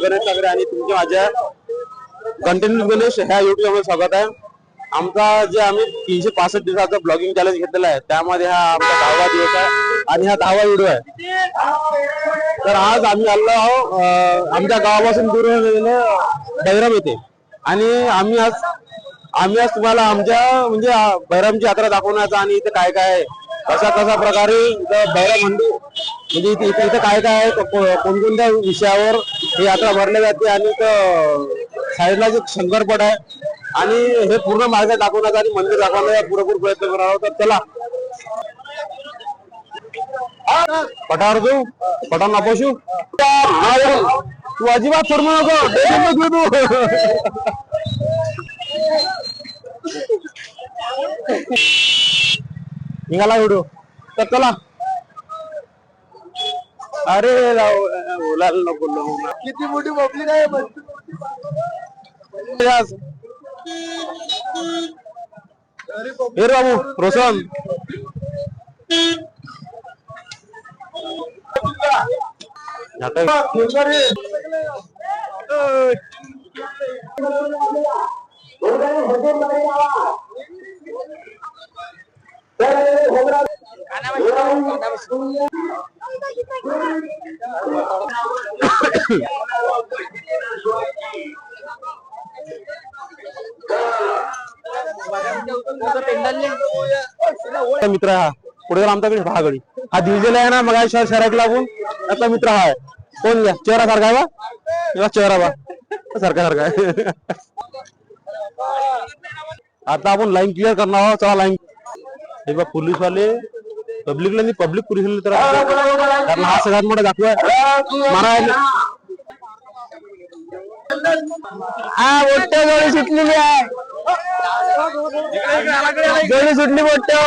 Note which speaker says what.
Speaker 1: गणेश ठाकरे आणि तुमच्या माझ्या कंटिन्यू गणेश ह्या युट्यूब मध्ये स्वागत आहे. आमचा जे आम्ही 365 दिवसाचा ब्लॉगिंग चॅलेंज घेतलेला आहे त्यामध्ये हा आमचा 10वा दिवस आहे आणि हा 10वा व्हिडिओ आहे. तर आज आम्ही आलो आहोत आमच्या गावापासून दूर बैराम येथे आणि आम्ही आज तुम्हाला आमच्या म्हणजे बैरामची यात्रा दाखवण्याचा आणि इथे काय काय कशा प्रकारे बैराम म्हणजे इथे काय काय आहे कोणकोणत्या विषयावर ही यात्रा भरली जाते आणि साईडला जो शंकरपट आहे आणि हे पूर्ण मार्ग दाखवण्याचा आणि मंदिर दाखवण्याचा पुरेपूर प्रयत्न करणार आहोत. तर चला पटावर तू पटा नापोशू तू अजिबात सोडू नको निघाला व्हिडिओ. तर चला अरे बोलायला नको
Speaker 2: किती मोठी पब्लिक आहे
Speaker 1: बाबू रोशन मित्र हा पुढे आमच्याकडे पहा गडी हा दिलेला आहे ना मग शहरात लागून त्याचा मित्र हा आहे. कोण घ्या चेहरा सारखा आहे बा चेहरा बा सारखा आहे. आता आपण लाईन क्लिअर करणार आहोत. चला लाईन हे बा पोलीसवाले पब्लिक पोलीस तर कारण हा सगळ्यात मोठा दाखवा मारा हा मोठ्या गोळी सुटलेली आहे गोळी सुटली मोठ्या